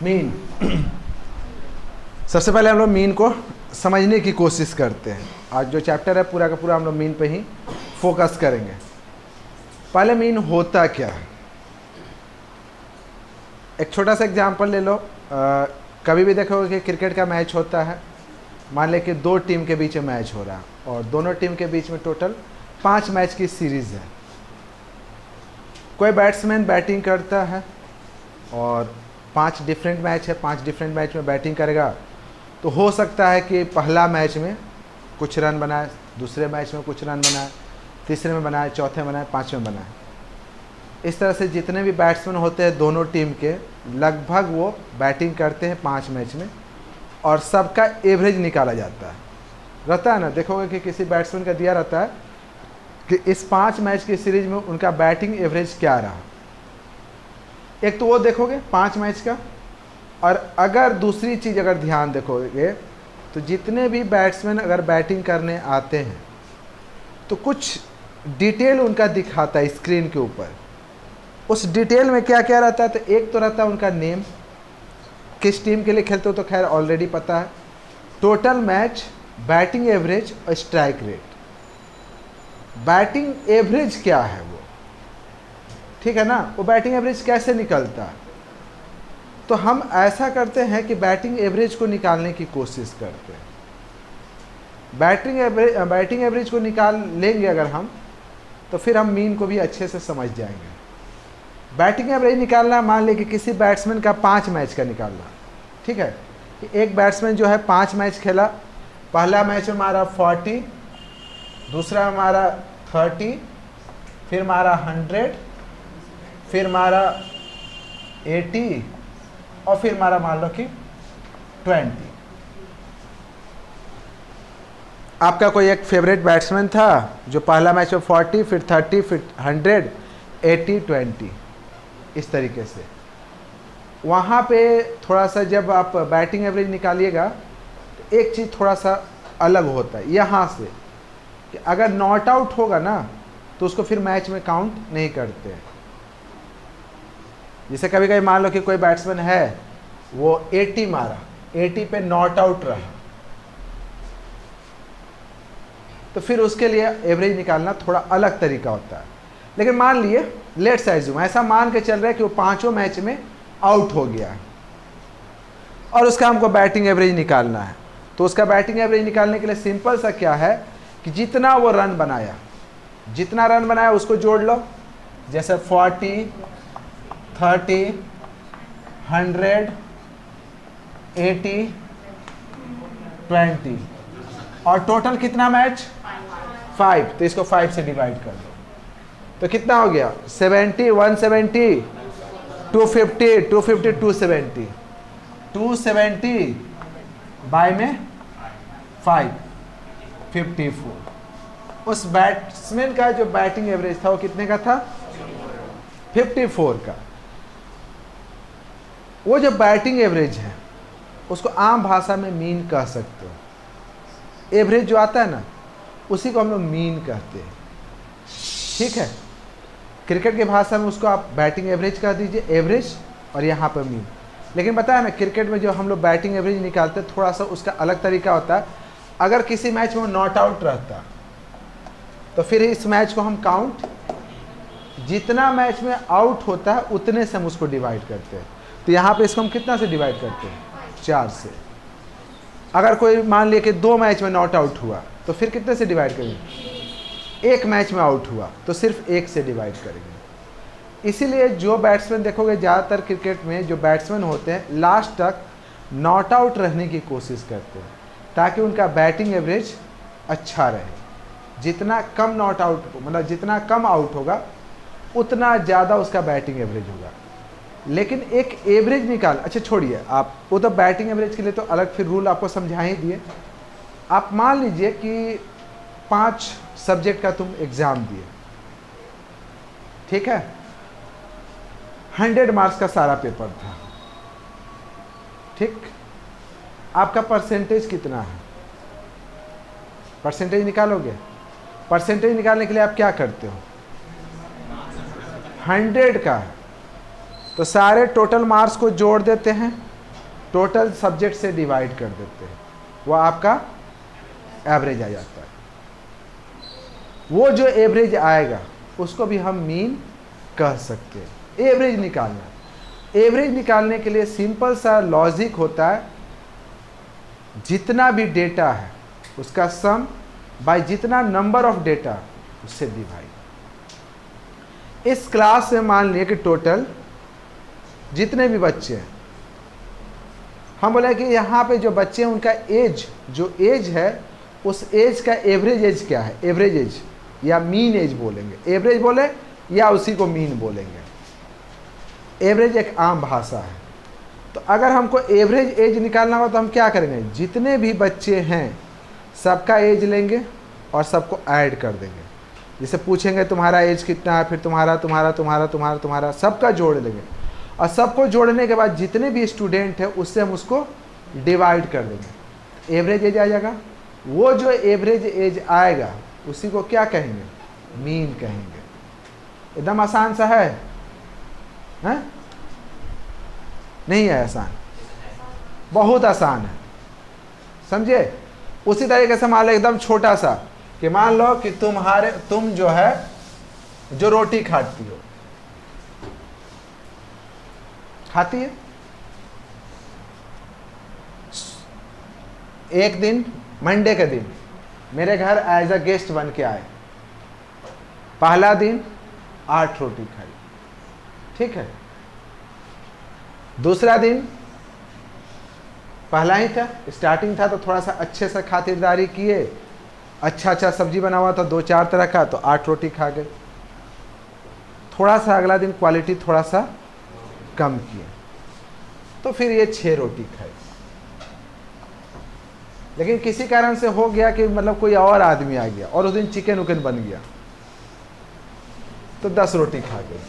Mean. सबसे पहले हम लोग मीन को समझने की कोशिश करते हैं। आज जो चैप्टर है पूरा का पूरा हम लोग मीन पे ही फोकस करेंगे। पहले मीन होता क्या है, एक छोटा सा एग्जांपल ले लो। कभी भी देखोगे कि क्रिकेट का मैच होता है, मान ले कि दो टीम के बीच में मैच हो रहा है और दोनों टीम के बीच में टोटल 5 मैच की सीरीज़ है। कोई बैट्समैन बैटिंग करता है और 5 डिफरेंट मैच है, 5 डिफरेंट मैच में बैटिंग करेगा। तो हो सकता है कि पहला मैच में कुछ रन बनाए, दूसरे मैच में कुछ रन बनाए, तीसरे में बनाए, चौथे में बनाए, 5वें में बनाए। इस तरह से जितने भी बैट्समैन होते हैं दोनों टीम के, लगभग वो बैटिंग करते हैं 5 मैच में और सबका एवरेज निकाला जाता है। रहता है ना, देखोगे कि किसी बैट्समैन का दिया रहता है कि इस 5 मैच की सीरीज में उनका बैटिंग एवरेज क्या रहा। एक तो वो देखोगे 5 मैच का, और अगर दूसरी चीज़ अगर ध्यान देखोगे तो जितने भी बैट्समैन अगर बैटिंग करने आते हैं तो कुछ डिटेल उनका दिखाता है स्क्रीन के ऊपर। उस डिटेल में क्या क्या रहता है, तो एक तो रहता है उनका नेम, किस टीम के लिए खेलते हो तो खैर ऑलरेडी पता है, टोटल मैच, बैटिंग एवरेज और स्ट्राइक रेट। बैटिंग एवरेज क्या है वो, ठीक है ना, वो बैटिंग एवरेज कैसे निकलता है। तो हम ऐसा करते हैं कि बैटिंग एवरेज को निकालने की कोशिश करते हैं। बैटिंग एवरेज को निकाल लेंगे अगर हम, तो फिर हम मीन को भी अच्छे से समझ जाएंगे। बैटिंग एवरेज निकालना, मान लें कि किसी बैट्समैन का 5 मैच का निकालना, ठीक है, कि एक बैट्समैन जो है 5 मैच खेला, पहला मैच में मारा 40, दूसरा में मारा 30, फिर मारा 100, फिर मारा 80 और फिर मारा मान लो कि 20। आपका कोई एक फेवरेट बैट्समैन था जो पहला मैच में 40, फिर 30, फिर 100, 80, 20, इस तरीके से। वहाँ पे थोड़ा सा जब आप बैटिंग एवरेज निकालिएगा तो एक चीज़ थोड़ा सा अलग होता है यहाँ से, कि अगर नॉट आउट होगा ना तो उसको फिर मैच में काउंट नहीं करते हैं। जैसे कभी कभी मान लो कि कोई बैट्समैन है वो 80 मारा, 80 पे नॉट आउट रहा, तो फिर उसके लिए एवरेज निकालना थोड़ा अलग तरीका होता है। लेकिन मान लिए, लेट्स अज्यूम, ऐसा मान के चल रहा है कि वो 5 मैच में आउट हो गया और उसका हमको बैटिंग एवरेज निकालना है। तो उसका बैटिंग एवरेज निकालने के लिए सिंपल सा क्या है कि जितना वो रन बनाया, जितना रन बनाया उसको जोड़ लो। जैसे 40, 30, 100, 80, 20 और टोटल कितना मैच 5, तो इसको 5 से डिवाइड कर दो तो कितना हो गया 70, 170, 250, 250, 270, 270 बाय में 5, 54। उस बैट्समैन का जो बैटिंग एवरेज था वो कितने का था, 54 का। वो जो बैटिंग एवरेज है उसको आम भाषा में मीन कह सकते हो। एवरेज जो आता है ना उसी को हम लोग मीन कहते हैं, ठीक है। क्रिकेट की भाषा में उसको आप बैटिंग एवरेज कह दीजिए, एवरेज, और यहाँ पर मीन। लेकिन पता है ना, क्रिकेट में जो हम लोग बैटिंग एवरेज निकालते हैं थोड़ा सा उसका अलग तरीका होता है। अगर किसी मैच में नॉट आउट रहता तो फिर इस मैच को हम काउंट, जितना मैच में आउट होता है उतने से हम उसको डिवाइड करते हैं। तो यहाँ पे इसको हम कितना से डिवाइड करते हैं, 4 से। अगर कोई मान लिया कि 2 मैच में नॉट आउट हुआ तो फिर कितने से डिवाइड करेंगे, 1 मैच में आउट हुआ तो सिर्फ 1 से डिवाइड करेंगे। इसीलिए जो बैट्समैन देखोगे, ज़्यादातर क्रिकेट में जो बैट्समैन होते हैं लास्ट तक नॉट आउट रहने की कोशिश करते हैं ताकि उनका बैटिंग एवरेज अच्छा रहे। जितना कम नॉट आउट, मतलब जितना कम आउट होगा उतना ज़्यादा उसका बैटिंग एवरेज होगा। लेकिन एक एवरेज निकाल, अच्छा छोड़िए आप, वो तो बैटिंग एवरेज के लिए तो अलग फिर रूल आपको समझा ही दिए। आप मान लीजिए कि 5 सब्जेक्ट का तुम एग्ज़ाम दिए, ठीक है, 100 मार्क्स का सारा पेपर था, ठीक। आपका परसेंटेज कितना है, परसेंटेज निकालोगे। परसेंटेज निकालने के लिए आप क्या करते हो, 100 का तो सारे टोटल मार्क्स को जोड़ देते हैं टोटल सब्जेक्ट से डिवाइड कर देते हैं, वो आपका एवरेज आ जाता है। वो जो एवरेज आएगा उसको भी हम मीन कह सकते हैं। एवरेज निकालना, एवरेज निकालने के लिए सिंपल सा लॉजिक होता है, जितना भी डेटा है उसका सम बाय जितना नंबर ऑफ डेटा उससे डिवाइड। इस क्लास में मान लिए कि टोटल जितने भी बच्चे हैं, हम बोले कि यहाँ पे जो बच्चे हैं उनका एज, जो एज है उस एज का एवरेज एज क्या है, एवरेज एज या मीन एज बोलेंगे, एवरेज बोले या उसी को मीन बोलेंगे। एवरेज एक आम भाषा है। तो अगर हमको एवरेज एज निकालना हो तो हम क्या करेंगे, जितने भी बच्चे हैं सबका एज लेंगे और सबको ऐड कर देंगे। जैसे पूछेंगे तुम्हारा एज कितना है, फिर तुम्हारा तुम्हारा तुम्हारा तुम्हारा तुम्हारा सबका जोड़ लेंगे, और सबको जोड़ने के बाद जितने भी स्टूडेंट है उससे हम उसको डिवाइड कर देंगे, एवरेज एज आ जाएगा। वो जो एवरेज एज आएगा उसी को क्या कहेंगे, मीन कहेंगे। एकदम आसान सा है, हैं? नहीं है आसान, बहुत आसान है, समझे। उसी तरीके से मान लो एकदम छोटा सा कि मान लो कि तुम जो है जो रोटी खाती हो, खाती है, एक दिन मंडे के दिन मेरे घर एज अ गेस्ट बन के आए, पहला दिन 8 रोटी खाई, ठीक है। दूसरा दिन पहला ही था, स्टार्टिंग था, तो थोड़ा सा अच्छे से खातिरदारी किए, अच्छा सब्जी बना हुआ था 2-4 तरह का, तो 8 रोटी खा गए। थोड़ा सा अगला दिन क्वालिटी थोड़ा सा कम किए, तो फिर ये 6 रोटी खाई। लेकिन किसी कारण से हो गया कि मतलब कोई और आदमी आ गया और उस दिन चिकन उकन बन गया, तो 10 रोटी खा गए।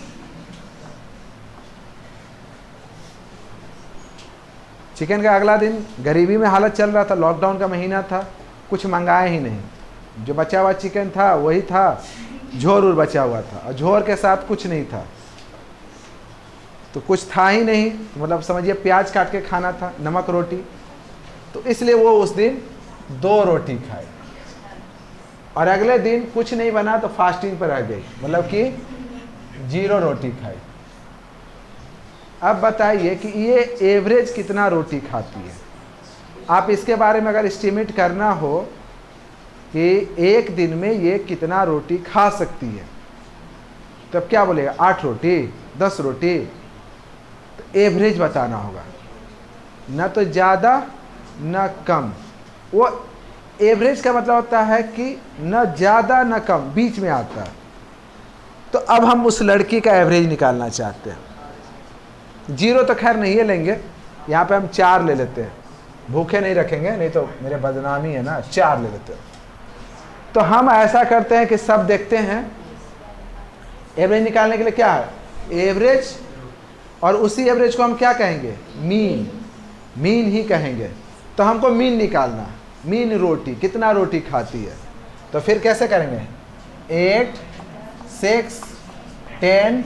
चिकन का अगला दिन गरीबी में हालत चल रहा था, लॉकडाउन का महीना था, कुछ मंगाए ही नहीं, जो बचा हुआ चिकन था वही था, झोर उर बचा हुआ था, और झोर के साथ कुछ नहीं था, तो कुछ था ही नहीं, मतलब समझिए प्याज काट के खाना था, नमक रोटी, तो इसलिए वो उस दिन 2 रोटी खाए। और अगले दिन कुछ नहीं बना तो फास्टिंग पर रह गई, मतलब कि 0 रोटी खाई। अब बताइए कि ये एवरेज कितना रोटी खाती है। आप इसके बारे में अगर एस्टिमेट करना हो कि एक दिन में ये कितना रोटी खा सकती है, तो अब क्या बोलेगा, 8 रोटी, 10 रोटी, तो एवरेज बताना होगा, न तो ज़्यादा न कम। वो एवरेज का मतलब होता है कि न ज़्यादा न कम, बीच में आता है। तो अब हम उस लड़की का एवरेज निकालना चाहते हैं। 0 तो खैर नहीं है लेंगे, यहाँ पे हम 4 ले लेते हैं, भूखे नहीं रखेंगे, नहीं तो मेरे बदनामी है ना, 4 ले लेते हैं। तो हम ऐसा करते हैं कि सब देखते हैं, एवरेज निकालने के लिए क्या है, एवरेज, और उसी एवरेज को हम क्या कहेंगे, मीन, मीन ही कहेंगे। तो हमको मीन निकालना, मीन रोटी, कितना रोटी खाती है। तो फिर कैसे करेंगे, 8, 6, 10,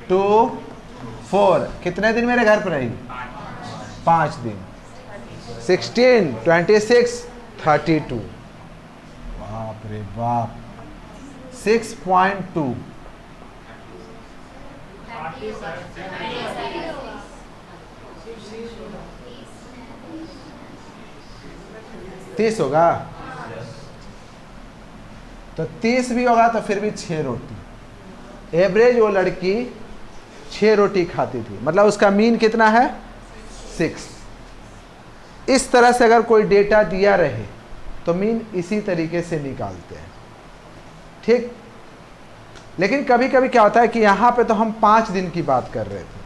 2, 4, कितने दिन मेरे घर पर रही, 5 दिन, 16, 26, 32, बाप रे बाप, 6.2, 30 होगा, तो 30 भी होगा तो फिर भी 6 रोटी। एवरेज वो लड़की 6 रोटी खाती थी, मतलब उसका मीन कितना है, 6। इस तरह से अगर कोई डेटा दिया रहे तो मीन इसी तरीके से निकालते हैं, ठीक। लेकिन कभी कभी क्या होता है कि यहाँ पे तो हम 5 दिन की बात कर रहे थे,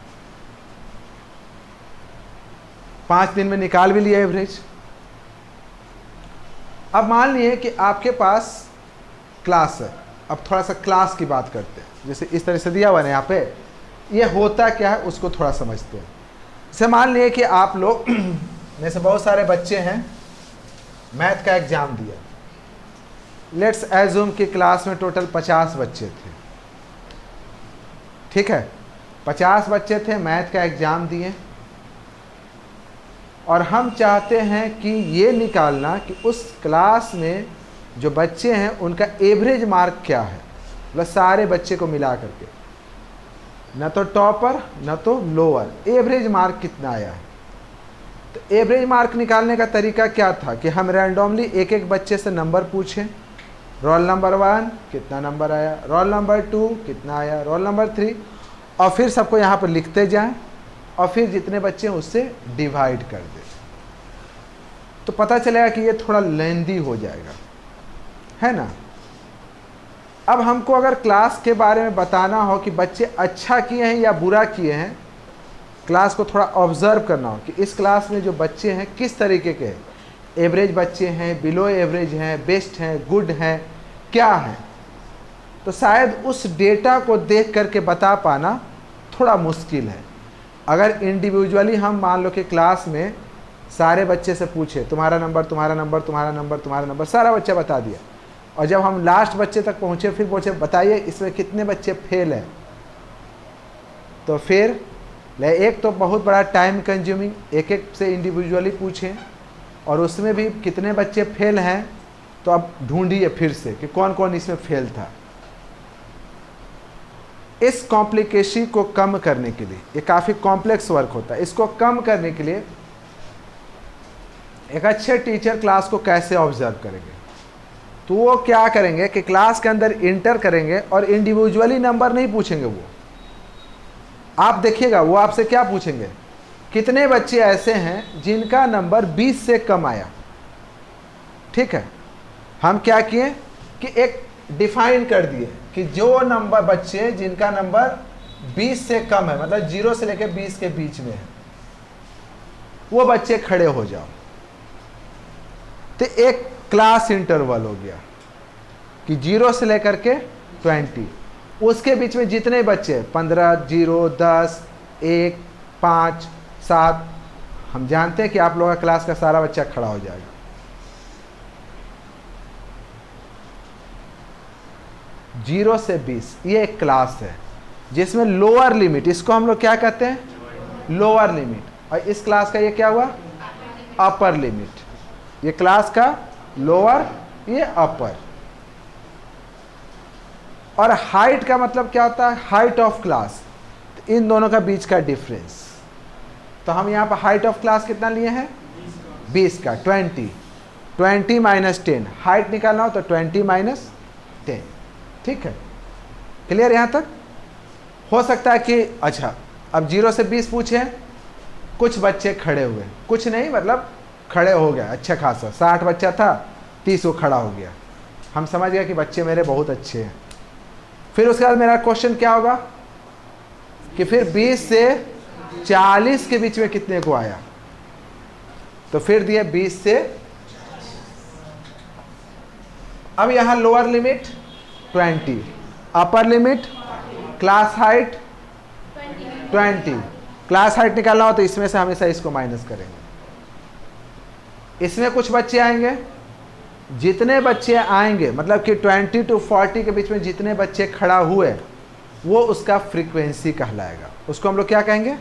5 दिन में निकाल भी लिया एवरेज। अब मान लिए कि आपके पास क्लास है, अब थोड़ा सा क्लास की बात करते हैं। जैसे इस तरह से दिया हुआ है यहाँ पे, ये होता क्या है उसको थोड़ा समझते हैं। जैसे मान लिए कि आप लोग में से बहुत सारे बच्चे हैं, मैथ का एग्ज़ाम दिया, लेट्स एज्यूम कि क्लास में टोटल 50 बच्चे थे, ठीक है, 50 बच्चे थे, मैथ का एग्ज़ाम दिए। और हम चाहते हैं कि ये निकालना कि उस क्लास में जो बच्चे हैं उनका एवरेज मार्क क्या है, मतलब सारे बच्चे को मिला करके, न तो टॉपर न तो लोअर, एवरेज मार्क कितना आया है। तो एवरेज मार्क निकालने का तरीका क्या था कि हम रैंडमली एक एक बच्चे से नंबर पूछें, रोल नंबर 1 कितना नंबर आया, रोल नंबर 2 कितना आया, रोल नंबर 3, और फिर सबको यहाँ पर लिखते जाएं और फिर जितने बच्चे हैं उससे डिवाइड कर दें। तो पता चलेगा कि ये थोड़ा लेंदी हो जाएगा, है ना। अब हमको अगर क्लास के बारे में बताना हो कि बच्चे अच्छा किए हैं या बुरा किए हैं, क्लास को थोड़ा ऑब्जर्व करना हो कि इस क्लास में जो बच्चे हैं किस तरीके के हैं, एवरेज बच्चे हैं, बिलो एवरेज हैं, बेस्ट हैं, गुड हैं, क्या हैं, तो शायद उस डेटा को देख करके बता पाना थोड़ा मुश्किल है। अगर इंडिविजुअली हम मान लो कि क्लास में सारे बच्चे से पूछे तुम्हारा नंबर, तुम्हारा नंबर, तुम्हारा नंबर, तुम्हारा नंबर, सारा बच्चा बता दिया, और जब हम लास्ट बच्चे तक पहुँचे फिर पूछे बताइए इसमें कितने बच्चे फेल हैं, तो फिर एक तो बहुत बड़ा टाइम कंज्यूमिंग, एक एक से इंडिविजुअली पूछें और उसमें भी कितने बच्चे फेल हैं, तो अब ढूंढिए फिर से कि कौन कौन इसमें फेल था। इस कॉम्प्लिकेशन को कम करने के लिए, ये काफ़ी कॉम्प्लेक्स वर्क होता है, इसको कम करने के लिए एक अच्छे टीचर क्लास को कैसे ऑब्जर्व करेंगे, तो वो क्या करेंगे कि क्लास के अंदर इंटर करेंगे और इंडिविजुअली नंबर नहीं पूछेंगे। वो आप देखिएगा वो आपसे क्या पूछेंगे, कितने बच्चे ऐसे हैं जिनका नंबर 20 से कम आया। ठीक है, हम क्या किए कि एक डिफाइन कर दिए कि जो नंबर बच्चे जिनका नंबर 20 से कम है, मतलब 0 से लेकर 20 के बीच में है, वो बच्चे खड़े हो जाओ। तो एक क्लास इंटरवल हो गया कि 0 से लेकर के 20, उसके बीच में जितने बच्चे 15, 0, 10, 1, 5, 7, हम जानते हैं कि आप लोगों का क्लास का सारा बच्चा खड़ा हो जाएगा। जीरो से 20 ये एक क्लास है जिसमें लोअर लिमिट, इसको हम लोग क्या कहते हैं, लोअर लिमिट, और इस क्लास का ये क्या हुआ, अपर लिमिट। ये क्लास का लोअर, ये अपर। और हाइट का मतलब क्या होता है, हाइट ऑफ क्लास, तो इन दोनों का बीच का डिफरेंस। तो हम यहाँ पर हाइट ऑफ क्लास कितना लिए हैं, 20 का, 20 माइनस 10, हाइट निकालना हो तो 20 माइनस 10। ठीक है, क्लियर यहाँ तक। हो सकता है कि अच्छा अब 0 से 20 पूछे, कुछ बच्चे खड़े हुए, कुछ नहीं मतलब खड़े हो गया अच्छा खासा, 60 बच्चा था 30 वो खड़ा हो गया, हम समझ गए कि बच्चे मेरे बहुत अच्छे हैं। फिर उसके बाद मेरा क्वेश्चन क्या होगा कि फिर 20 से 40 के बीच में कितने को आया, तो फिर दिए 20 से। अब यहाँ lower limit 20, upper limit class height 20। Class height निकालना हो तो इसमें से हमेशा इसको माइनस करेंगे। इसमें कुछ बच्चे आएंगे, जितने बच्चे आएंगे मतलब कि 20 to 40 के बीच में जितने बच्चे खड़ा हुए वो उसका फ्रीक्वेंसी कहलाएगा। उसको हम लोग क्या कहेंगे,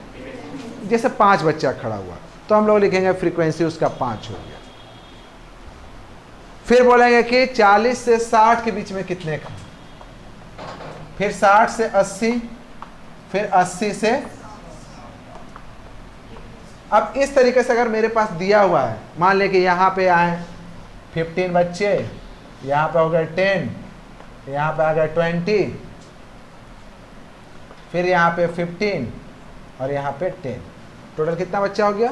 जैसे 5 बच्चा खड़ा हुआ तो हम लोग लिखेंगे फ्रीक्वेंसी उसका 5 हो गया। फिर बोलेंगे कि 40 से 60 के बीच में कितने का, फिर 60 से 80, फिर 80 से। अब इस तरीके से अगर मेरे पास दिया हुआ है, मान लें कि यहाँ पे आए 15 बच्चे, यहाँ पे हो गए 10, यहाँ पे आ गए 20, फिर यहाँ पे 15 और यहाँ पे 10, टोटल कितना बच्चा हो गया,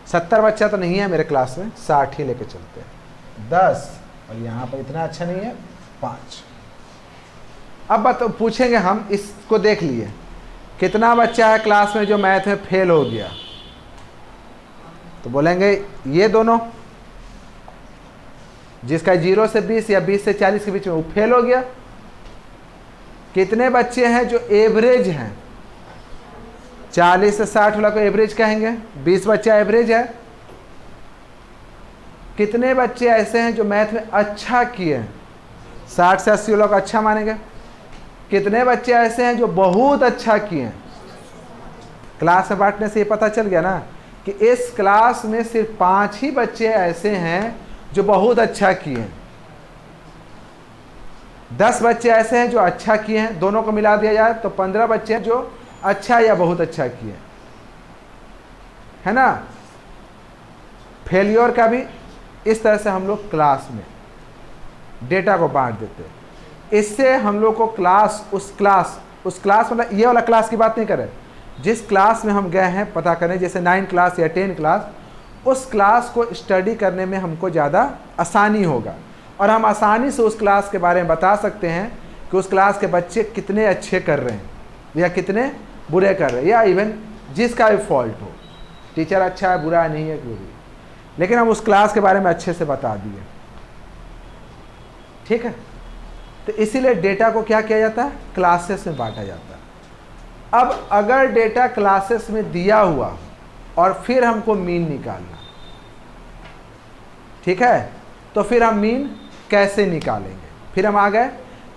70 बच्चा तो नहीं है मेरे क्लास में, 60 ही लेके चलते हैं, 10 और यहाँ पर इतना अच्छा नहीं है 5। अब पूछेंगे हम, इसको देख लिए कितना बच्चा है क्लास में जो मैथ में फेल हो गया, तो बोलेंगे ये दोनों, जिसका 0 से 20 या 20 से 40 के बीच में वो फेल हो गया। कितने बच्चे हैं जो एवरेज हैं, 40 से 60 वाला को एवरेज कहेंगे, 20 बच्चा एवरेज है। कितने बच्चे ऐसे हैं जो मैथ में अच्छा किए हैं, 60 से 80 वाला को अच्छा मानेंगे। कितने बच्चे ऐसे हैं जो बहुत अच्छा किए हैं? क्लास में बांटने से ये पता चल गया ना कि इस क्लास में सिर्फ 5 ही बच्चे ऐसे हैं जो बहुत अच्छा किए हैं। 10 बच्चे ऐसे हैं जो अच्छा किए हैं, दोनों को मिला दिया जाए तो 15 बच्चे हैं जो अच्छा या बहुत अच्छा किए हैं, है ना। फेलियर का भी इस तरह से हम लोग क्लास में डेटा को बांट देते हैं। इससे हम लोग को उस क्लास मतलब ये वाला क्लास की बात नहीं करें, जिस क्लास में हम गए हैं पता करें, जैसे 9 क्लास या 10 क्लास, उस क्लास को स्टडी करने में हमको ज़्यादा आसानी होगा और हम आसानी से उस क्लास के बारे में बता सकते हैं कि उस क्लास के बच्चे कितने अच्छे कर रहे हैं या कितने बुरे कर रहे हैं, या इवन जिसका भी फॉल्ट हो, टीचर अच्छा है बुरा नहीं है कोई भी, लेकिन हम उस क्लास के बारे में अच्छे से बता दिए। ठीक है, तो इसीलिए डेटा को क्या किया जाता है? क्लासेस में बांटा जाता है। अब अगर डेटा क्लासेस में दिया हुआ और फिर हमको मीन निकालना, ठीक है, तो फिर हम मीन कैसे निकालेंगे? फिर हम आ गए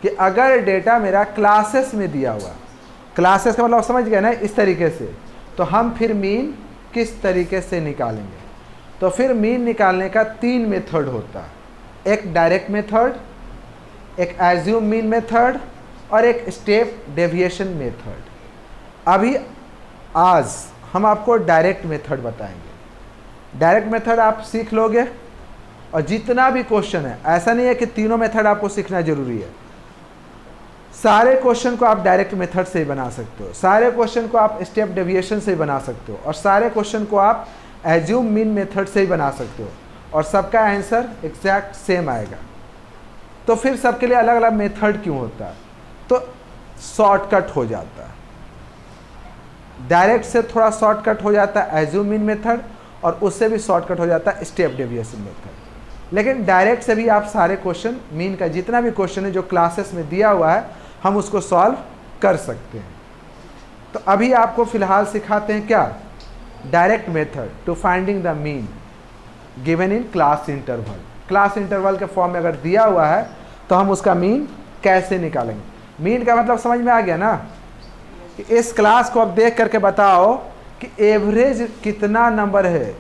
कि अगर डेटा मेरा क्लासेस में दिया हुआ, क्लासेस का मतलब समझ गए ना, इस तरीके से, तो हम फिर मीन किस तरीके से निकालेंगे? तो फिर मीन निकालने का 3 मेथड होता है। एक डायरेक्ट मेथड, एक एज्यूम मीन मेथड और एक स्टेप डेविएशन मेथड। अभी आज हम आपको डायरेक्ट मेथड बताएंगे। डायरेक्ट मेथड आप सीख लोगे और जितना भी क्वेश्चन है, ऐसा नहीं है कि तीनों मेथड आपको सीखना जरूरी है, सारे क्वेश्चन को आप डायरेक्ट मेथड से ही बना सकते हो, सारे क्वेश्चन को आप स्टेप डेविएशन से ही बना सकते हो और सारे क्वेश्चन को आप एज्यूम मीन मेथड से ही बना सकते हो और सबका आंसर एग्जैक्ट सेम आएगा। तो फिर सबके लिए अलग अलग मेथड क्यों होता है? तो शॉर्टकट हो जाता है, डायरेक्ट से थोड़ा शॉर्टकट हो जाता है एज्यूम मीन मेथड और उससे भी शॉर्टकट हो जाता है स्टेप डेविएशन मेथड। लेकिन डायरेक्ट से भी आप सारे क्वेश्चन, मीन का जितना भी क्वेश्चन है जो क्लासेस में दिया हुआ है, हम उसको सॉल्व कर सकते हैं। तो अभी आपको फिलहाल सिखाते हैं क्या? Direct method to finding the mean given in class interval. Class interval के फॉर्म में अगर दिया हुआ है तो हम उसका मीन कैसे निकालेंगे? मीन का मतलब समझ में आ गया ना कि इस क्लास को अब देख करके बताओ कि एवरेज कितना नंबर है,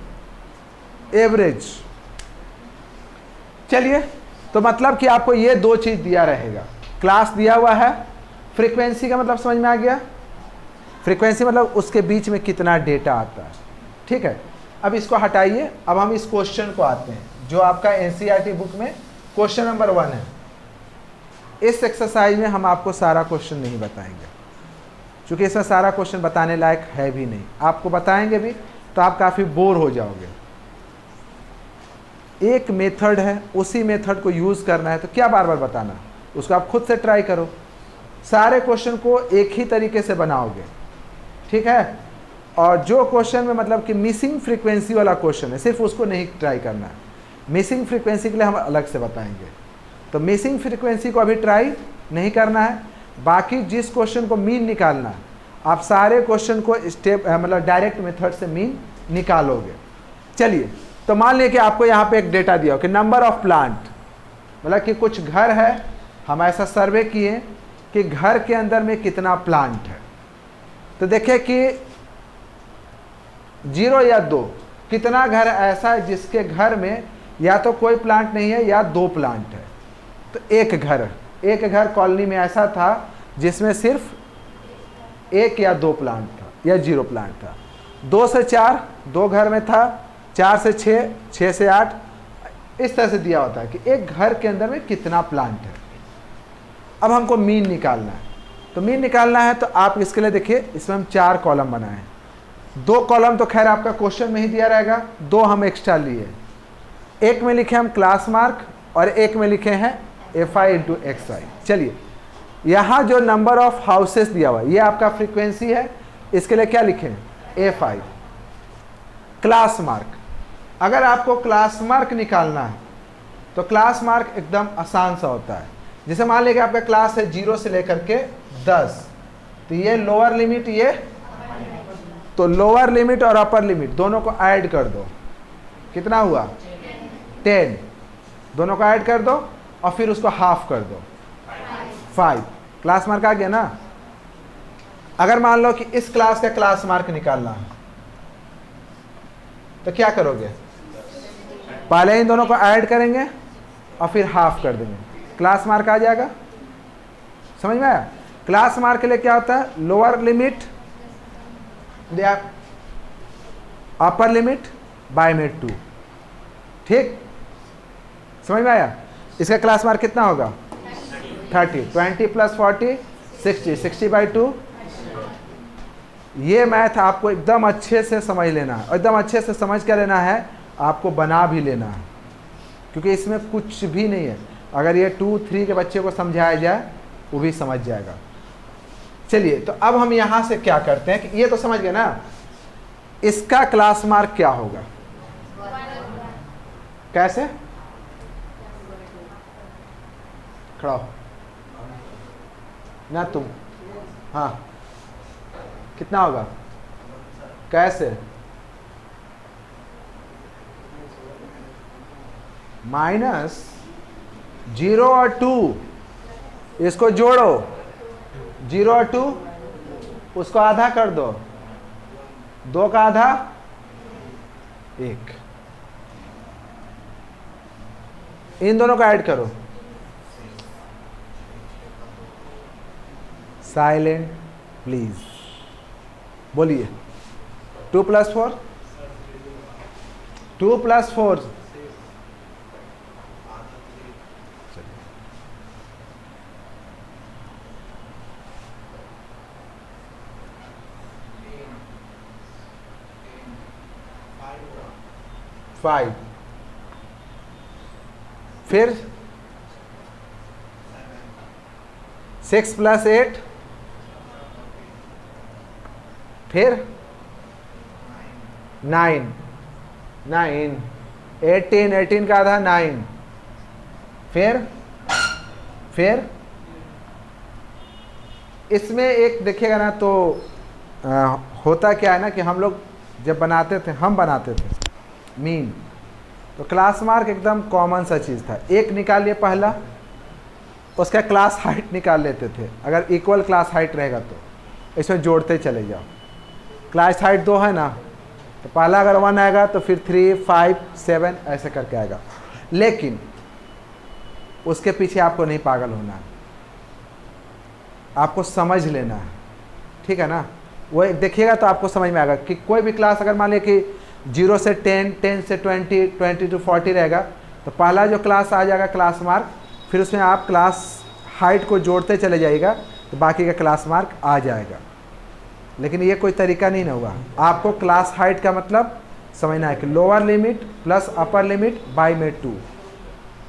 एवरेज। चलिए, तो मतलब कि आपको ये 2 चीज़ दिया रहेगा, क्लास दिया हुआ है, फ्रीक्वेंसी का मतलब समझ में आ गया, फ्रीक्वेंसी मतलब उसके बीच में कितना डेटा आता है। ठीक है, अब इसको हटाइए, अब हम इस क्वेश्चन को आते हैं जो आपका एनसीईआरटी बुक में क्वेश्चन नंबर 1 है। इस एक्सरसाइज में हम आपको सारा क्वेश्चन नहीं बताएंगे क्योंकि इसमें सारा क्वेश्चन बताने लायक है भी नहीं, आपको बताएंगे भी तो आप काफ़ी बोर हो जाओगे। एक मेथड है, उसी मेथड को यूज़ करना है, तो क्या बार बार बताना? उसको आप खुद से ट्राई करो, सारे क्वेश्चन को एक ही तरीके से बनाओगे। ठीक है, और जो क्वेश्चन में मतलब कि मिसिंग फ्रीक्वेंसी वाला क्वेश्चन है, सिर्फ उसको नहीं ट्राई करना है, मिसिंग फ्रीक्वेंसी के लिए हम अलग से बताएंगे। तो मिसिंग फ्रीक्वेंसी को अभी ट्राई नहीं करना है, बाकी जिस क्वेश्चन को मीन निकालना है, आप सारे क्वेश्चन को स्टेप मतलब डायरेक्ट मेथड से मीन निकालोगे। चलिए, तो मान लिया कि आपको यहाँ पे एक डेटा दिया हो कि नंबर ऑफ प्लांट, मतलब कि कुछ घर है, हम ऐसा सर्वे किए कि घर के अंदर में कितना प्लांट है। तो देखिए कि 0 या 2, कितना घर ऐसा है जिसके घर में या तो कोई प्लांट नहीं है या 2 प्लांट है। तो एक घर कॉलोनी में ऐसा था जिसमें सिर्फ 1 या 2 प्लांट था या 0 प्लांट था। 2 से 4 2 घर में था, 4 से 6 6 से 8, इस तरह से दिया होता है कि एक घर के अंदर में कितना प्लांट है। अब हमको मीन निकालना है, तो मीन निकालना है तो आप इसके लिए देखिए, इसमें हम 4 कॉलम बनाए हैं। 2 कॉलम तो खैर आपका क्वेश्चन में ही दिया रहेगा, 2 हम एक्स्ट्रा लिए। एक में लिखे हम क्लास मार्क और एक में लिखे हैं FI इंटू XI। चलिए, यहाँ जो नंबर ऑफ हाउसेस दिया हुआ है ये आपका फ्रीक्वेंसी है, इसके लिए क्या लिखें? FI। क्लास मार्क, अगर आपको क्लास मार्क निकालना है तो क्लास मार्क एकदम आसान सा होता है। जैसे मान लीजिए आपका क्लास है 0 से लेकर के 10, तो ये लोअर लिमिट, ये तो लोअर लिमिट और अपर लिमिट दोनों को ऐड कर दो, कितना हुआ? 10। दोनों को ऐड कर दो और फिर उसको हाफ कर दो, 5। क्लास मार्क आ गया ना। अगर मान लो कि इस क्लास का क्लास मार्क निकालना है तो क्या करोगे? पहले इन दोनों को ऐड करेंगे और फिर हाफ कर देंगे, क्लास मार्क आ जाएगा। समझ में आया? क्लास मार्क के लिए क्या होता है? लोअर लिमिट या अपर लिमिट बाय में 2। ठीक, समझ में आया? इसका क्लास मार्क कितना होगा? 30। 20 + 40 60, 60/2। ये मैथ आपको एकदम अच्छे से समझ लेना है, एकदम अच्छे से समझ के लेना है, आपको बना भी लेना है, क्योंकि इसमें कुछ भी नहीं है। अगर ये 2, 3 के बच्चे को समझाया जाए वो भी समझ जाएगा। चलिए, तो अब हम यहां से क्या करते हैं कि ये तो समझ गए ना, इसका क्लास मार्क क्या होगा? कैसे? खड़ा हो ना तुम। हाँ, कितना होगा? कैसे? -0 और 2, इसको जोड़ो, 0 और 2, उसको आधा कर दो, 2 का आधा 1, इन दोनों को ऐड करो। साइलेंट प्लीज, बोलिए। 2 + 4, 2 + 4 5, फिर 6 + 8, फिर 9, 18, 18 का आधा 9, फिर इसमें एक देखिएगा ना, तो होता क्या है ना कि हम लोग जब बनाते थे मीन, तो क्लास मार्क एकदम कॉमन सा चीज़ था। एक निकाल लिए पहला, उसका क्लास हाइट निकाल लेते थे, अगर इक्वल क्लास हाइट रहेगा तो इसमें जोड़ते चले जाओ। क्लास हाइट 2 है ना, तो पहला अगर 1 आएगा तो फिर 3, 5, 7 ऐसे करके आएगा। लेकिन उसके पीछे आपको नहीं पागल होना है, आपको समझ लेना है, ठीक है ना? वो देखिएगा तो आपको समझ में आएगा कि कोई भी क्लास अगर मान लिया कि 0 से 10, 10 से 20, 20 to 40 रहेगा, तो पहला जो क्लास आ जाएगा क्लास मार्क, फिर उसमें आप क्लास हाइट को जोड़ते चले जाइएगा तो बाकी का क्लास मार्क आ जाएगा। लेकिन ये कोई तरीका नहीं ना हुआ। आपको क्लास हाइट का मतलब समझना है कि lower limit plus upper limit by में 2।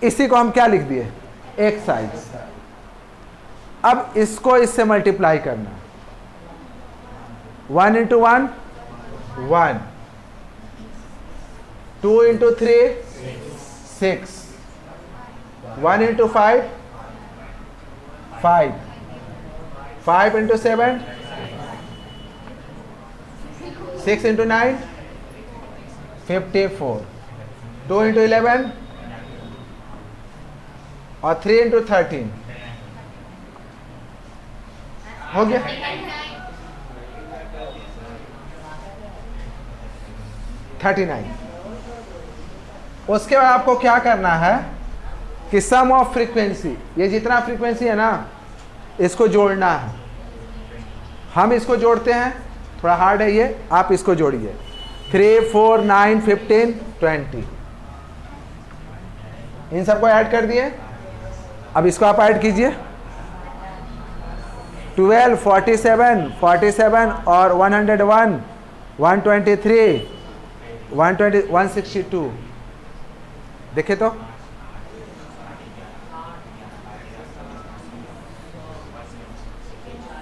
इसी को हम क्या लिख दिए? एक्साइज। अब इसको इससे मल्टीप्लाई करना, 1 × 1 1, 2 × 3 6, 1 × 5 5, 5 × 7 6 × 9 54, 2 × 11 और 3 × 13 हो गया। उसके बाद आपको क्या करना है कि सम ऑफ फ्रीक्वेंसी, ये जितना फ्रीक्वेंसी है ना इसको जोड़ना है। हम इसको जोड़ते हैं, थोड़ा हार्ड है ये, आप इसको जोड़िए। 3, 4, 9, 15, 20, इन सबको ऐड कर दिए। अब इसको आप ऐड कीजिए, 12, 47, 47 और 101, 123, 120, 162। देखे तो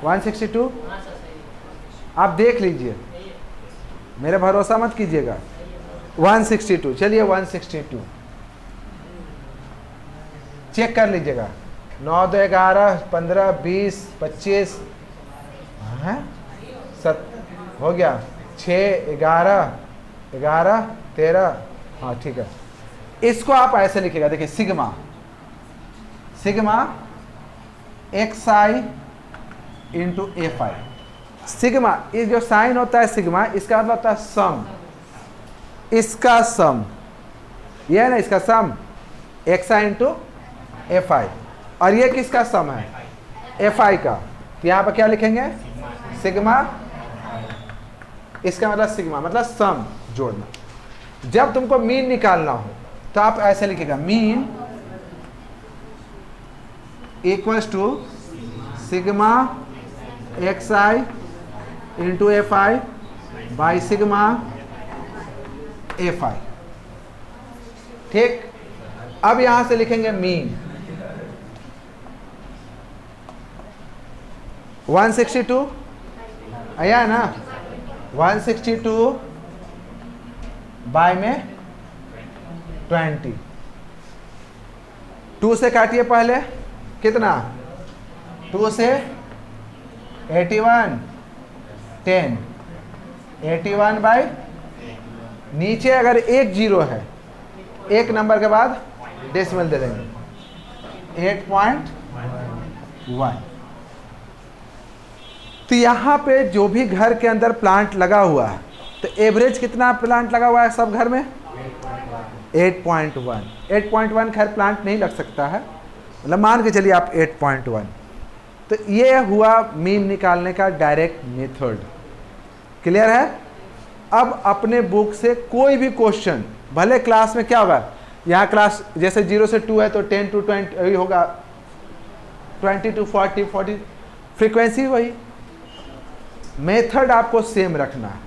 162, आप देख लीजिए, मेरे भरोसा मत कीजिएगा। 162, चलिए 162 चेक कर लीजिएगा। 9, 2, 11, 15, 20, 25 है 7 हो गया, 6, 11, 11, 13, हाँ ठीक है। इसको आप ऐसे लिखिएगा, देखिए सिग्मा xi इंटू एफ आई। सिग्मा, ये जो साइन होता है सिग्मा, इसका मतलब होता है सम, इसका सम, ये है ना इसका सम, xi इंटू एफ आई। और ये किसका सम है? एफ आई का। तो यहाँ पर क्या लिखेंगे? सिग्मा, इसका मतलब सिग्मा मतलब सम जोड़ना। जब तुमको मीन निकालना हो तो आप ऐसे लिखेगा, mean equals to sigma xi into F I by sigma F I. ठीक, अब यहां से लिखेंगे मीन 162 आया ना, 162 बाय में 20, 2 से काटिए पहले, कितना? 2 से 81, 10, 81 बाई, नीचे अगर एक जीरो है, एक नंबर के बाद डेसिमल दे देंगे, 8.1। तो यहाँ पे जो भी घर के अंदर प्लांट लगा हुआ है, तो एवरेज कितना प्लांट लगा हुआ है सब घर में? 8.1। 8.1 खैर प्लांट नहीं लग सकता है, मतलब मान के चलिए आप 8.1। तो ये हुआ मीन निकालने का डायरेक्ट मेथड। क्लियर है? अब अपने बुक से कोई भी क्वेश्चन, भले क्लास में क्या होगा, यहाँ क्लास जैसे 0 से 2 है तो 10 to 20 होगा, 20 to 40, 40 फ्रीक्वेंसी वही, मेथड आपको सेम रखना है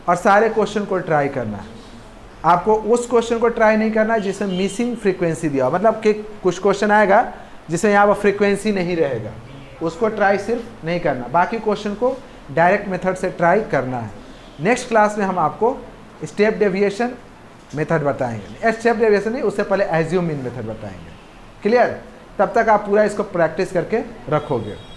और सारे क्वेश्चन को ट्राई करना है। आपको उस क्वेश्चन को ट्राई नहीं करना है जिसमें मिसिंग फ्रीक्वेंसी दिया हो, मतलब कि कुछ क्वेश्चन आएगा जिसमें यहाँ पर फ्रीक्वेंसी नहीं रहेगा, उसको ट्राई सिर्फ नहीं करना, बाकी क्वेश्चन को डायरेक्ट मेथड से ट्राई करना है। नेक्स्ट क्लास में हम आपको स्टेप डेविएशन मेथड बताएंगे, स्टेप डेविएशन नहीं, उससे पहले एज्यूम मीन मेथड बताएंगे। क्लियर? तब तक आप पूरा इसको प्रैक्टिस करके रखोगे।